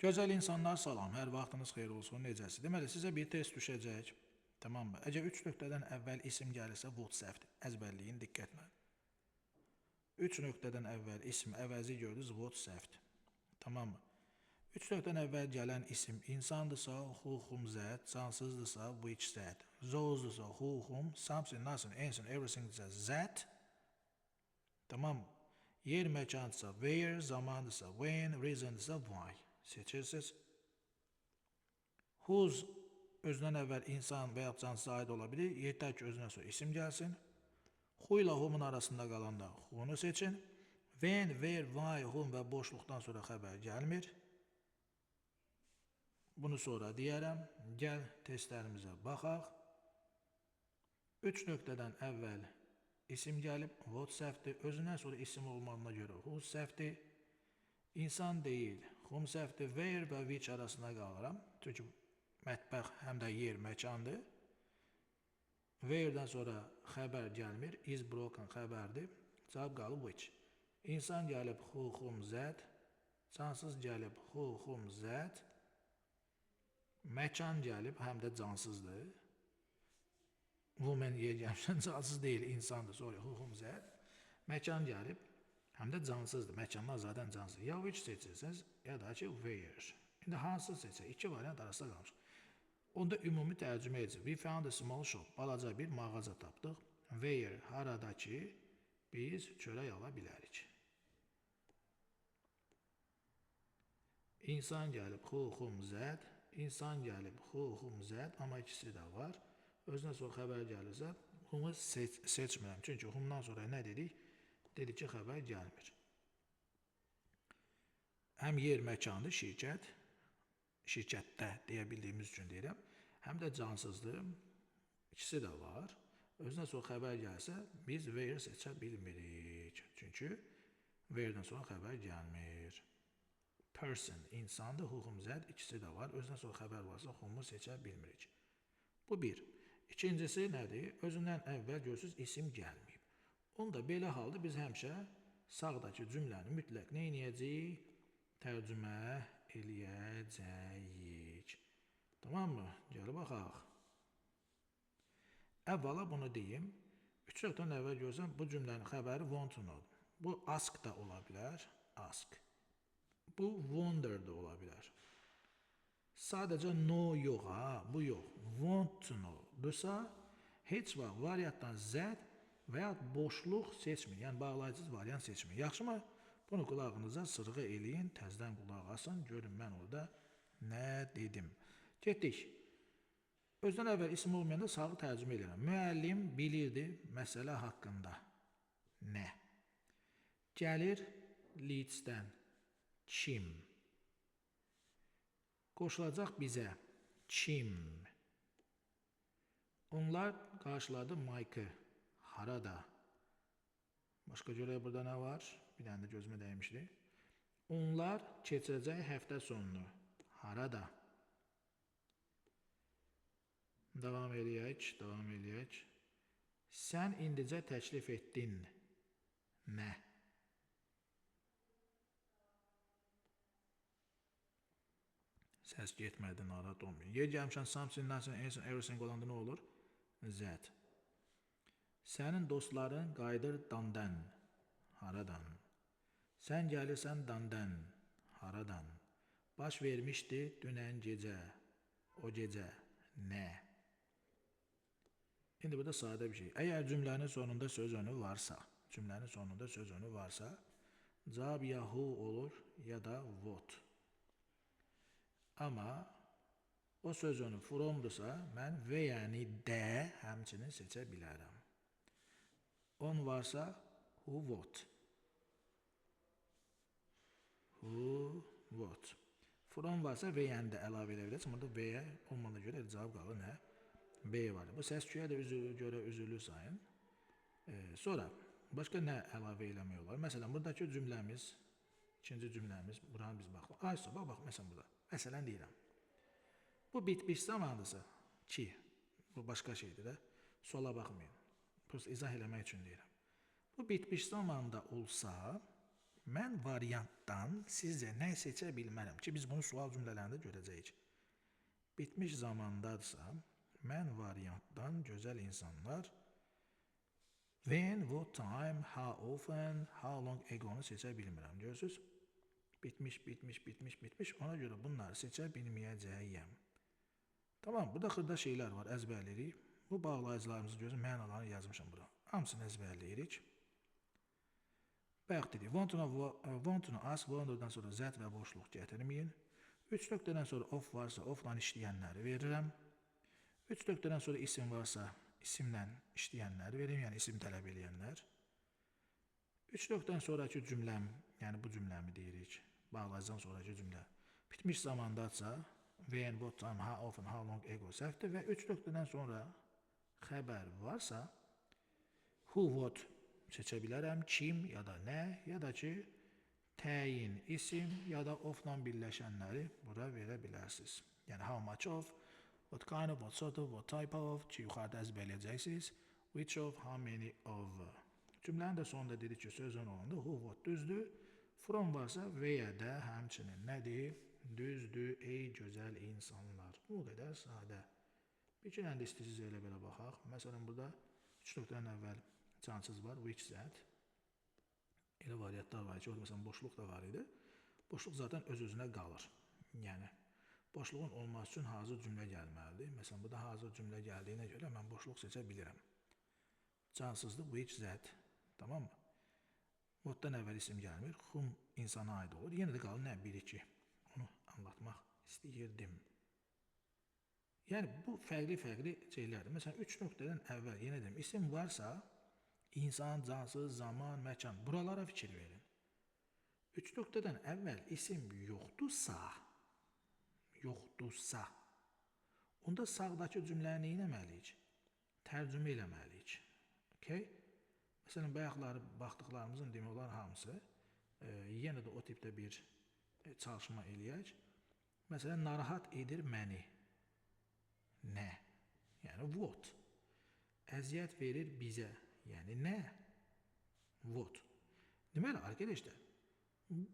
Gözəl insanlar salam, hər vaxtınız xeyir olsun, necəsiz? Deməli, sizə bir test düşəcək, tamam mı? Əgər 3 nöqtədən əvvəl isim gəlirsə, vot səhvdir, əzbərləyin, diqqətlə. 3 nöqtədən əvvəl isim əvəzi gördünüz, vot səhvdir, tamam mı? 3 nöqtədən əvvəl gələn isim insandırsa, huxum, zət, cansızdırsa, which zət, zozdursa, huxum, something, nothing, anything, everythingdirsə, zət, tamam mı? Yer məkandırsa, where, zamandırsa, when, reasondırsa, why. Seçirsiniz. Whose özündən əvvəl insan və ya cansıza aid ola bilir. Yeter ki özündən sonra isim gəlsin. Who ilə whom'un arasında qalanda who'nu seçin. When, where, why, whom və boşluqdan sonra xəbər gəlmir. Bunu sonra deyərəm. Gəl testlərimizə baxaq. 3 nöqtədən əvvəl isim gəlib, what səhvdir. Özündən sonra isim olmadığına görə who səhvdir. İnsan deyil, whom səhvdir, where və which arasında qalıram. Çünki mətbəx həm də yer, məkandır. Where'dən sonra xəbər gəlmir, is broken xəbərdir. Cavab qalıb which. İnsan gəlib who, whom, zət. Cansız gəlib who, whom, zət. Məkan gəlib, həm də cansızdır. Woman yer gəlmişən cansız deyil, insandır, sonra who, whom, zət. Məkan gəlib, həm də cansızdır. Məkanlar zaten cansız. Ya which seçirsiniz, ya da ki where. İndi hansı seçək? İki variant arasında qalmış. Onda ümumi tərcümə edici. We found a small shop. Balaca bir mağaza tapdıq. Where, harada ki, biz çörək ala bilərik. İnsan gəlib who, whom, zət. İnsan gəlib who, whom, zət. Amma ikisi də var. Özünə sonra xəbər gəlirsə, whom'u seçmirəm. Çünki whom'dan sonra nə dedik? Dedik ki, xəbər gəlmir. Həm yer məkandır, şirkət, şirkətdə deyə bildiyimiz üçün deyirəm. Həm də cansızdır, ikisi də var. Özünə sonra xəbər gəlsə, biz where seçə bilmirik. Çünki where'dən sonra xəbər gəlmir. Person, insandır, whom, zət, ikisi də var. Özünə sonra xəbər varsa, whom'u seçə bilmirik. Bu bir. İkincisi nədir? Özündən əvvəl görürsünüz, isim gəlməyib. Onda belə halda biz həmişə sağdakı cümləni mütləq nə edəcəyik? Tərcümə eləyəcəyik. Tamam mı? Gəl baxaq. Əvvəla bunu deyim. 3 nöqtədən əvvəl görsən, bu cümlənin xəbəri want to know. Bu ask da ola bilər. Ask. Bu wonder da ola bilər. Sadəcə know yox, ha, bu yox. Want to know. Dursa, heç vaxt variantdan zət və ya boşluq seçmin. Yəni, bağlayıcı variant seçmin. Yaxşı mı? Bunu qulağınıza sırğı eləyin, təzdən qulaq asın. Görün, mən orada nə dedim. Getdik. Özdən əvvəl isim olmayanda sağı tərcümə edirəm. Müəllim bilirdi məsələ haqqında. Nə? Gəlir Leedsdən. Kim? Qoşulacaq bizə. Kim? Onlar qarşıladı Mike'ı. Harada? Başqa görək burada nə var? Bir dənə də gözümə dəymişdi. Onlar keçəcək həftə sonunu. Harada? Davam eləyək, davam eləyək. Sən indicə təklif etdin. Nə? Səs getmədi, narahat olmayın. Yer gəlmişən something, nothing, anything, everything olanda nə olur? Zət. Sənin dostların qayıdır dandan. Haradan? Sən gəlirsən dandan. Haradan? Baş vermişdi dünən gecə. O gecə. Nə? İndi burada sadə bir şey. Əgər cümlənin sonunda söz önü varsa, cavab ya who olur, ya da what. Amma o söz önü fromdursa, mən və yəni də həmçinin seçə bilərəm. On varsa, who, what. Who, what. From varsa və yəni də əlavə edə bilərsiniz. Burada və olmadığına görə cavab qalır nə? B var. Bu səs-küyə də görə üzülür sayın. Sonra başqa nə əlavə eləmək olar? Məsələn, buradakı cümləmiz, ikinci cümləmiz, buranı biz baxaq. Aysa, bax, məsələn burada. Məsələn deyirəm. Bu bitmiş zamandırsa ki, bu başqa şeydir də, sola baxmayın. Prosta izah eləmək üçün deyirəm. Bu bitmiş zamanda olsa, Mən variantdan sizcə nə seçə bilmərəm ki, biz bunu sual cümlələrində görəcəyik. Bitmiş zamandadsa, mən variantdan gözəl insanlar when, what time, how often, how long ago-nu seçə bilmirəm. Görürsünüz? Bitmiş. Ona görə bunları seçə bilməyəcəyəm. Tamam, burada xırda şeylər var, əzbərləyirik. Bu bağlayıcılarımızı görün, mənalarını yazmışam bura. Hamısını əzbərləyirik. Bayaq dedik, want-unu ask, want-dan sonra z və boşluq gətirməyin. 3 nöqtədən sonra of varsa, ofla işləyənləri verirəm. 3 nöqtədən sonra isim varsa, isimlə işləyənləri verirəm, yəni isim tələb eləyənlər. 3 nöqtədən sonraki cümləm, yəni bu cümləmi deyirik, bağlayıcıdan sonraki cümlə. Bitmiş zamandadsa, when, what time, how often, how long ago səhvdir və 3 nöqtədən sonra xəbər varsa, who, what seçə bilərəm, kim ya da nə, ya da ki, təyin, isim ya da ofla birləşənləri bura verə bilərsiniz. Yəni, how much of, what kind of, what sort of, what type of ki, yuxarıda əzbərləyəcəksiniz. Which of, how many of. Cümlənin də sonunda dedik ki, sözün olanda who, what düzdür. From varsa və ya da həmçinin nədir? Düzdür, ey gözəl insanlar. Bu qədər sadə. Bir iki dənə də istəyirsiniz elə belə baxaq. Məsələn, burada 3 nöqtədən əvvəl cansız var, which that. Elə variantlar var ki, orada məsələn boşluq da var idi. Boşluq zaten öz-özünə qalır. Yəni, boşluğun olması üçün hazır cümlə gəlməlidir. Məsələn, burada hazır cümlə gəldiyinə görə mən boşluq seçə bilirəm. Cansızdır, which that. Tamam mı? What'dan əvvəl isim gəlmir, whom insana aid olur. Yenə də qalır nə? 1-2. Onu anlatmaq istəyirdim. Yəni, bu fərqli şeylərdir. Məsələn, 3 nöqtədən əvvəl, yenə deyim, isim varsa, İnsan, cansız, zaman, məkan. Buralara fikir verin. 3 nöqtədən əvvəl isim yoxdursa, onda sağdakı cümləni nə etməliyik? Tərcümə eləməliyik. Okay? Məsələn, bayaqları baxdıqlarımızın demək olar hamısı, yenə də o tipdə bir çalışma eləyək. Məsələn, narahat edir məni. Nə? Yəni, what? Əziyyət verir bizə. Yəni nə? What? Deməli, arkadaşlar,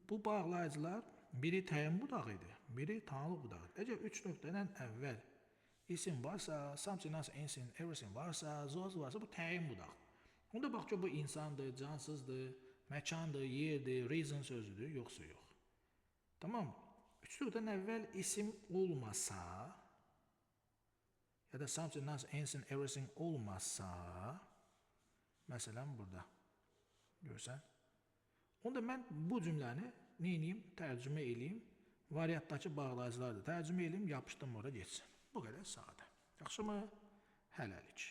bu bağlayıcılar biri təyin budağı idi, biri tanrı budağı. Əgər 3 nöqtədən əvvəl isim varsa, something else, anything, everything varsa, zoz varsa, bu təyin budağı. Onda bax ki, bu insandır, cansızdır, məkandır, yerdir, reason sözüdür, yoxsa yox. Tamam mı? 3 nöqtədən əvvəl isim olmasa, ya da something else, anything, everything olmasa, məsələn, burada. Görsən? Onda mən bu cümləni neyiniyim? Tərcümə eləyim. Variantdakı bağlayıcılardır. Tərcümə eləyim, yapışdım oraya geçsin. Bu qədər sadə. Yaxşı mı? Hələlik.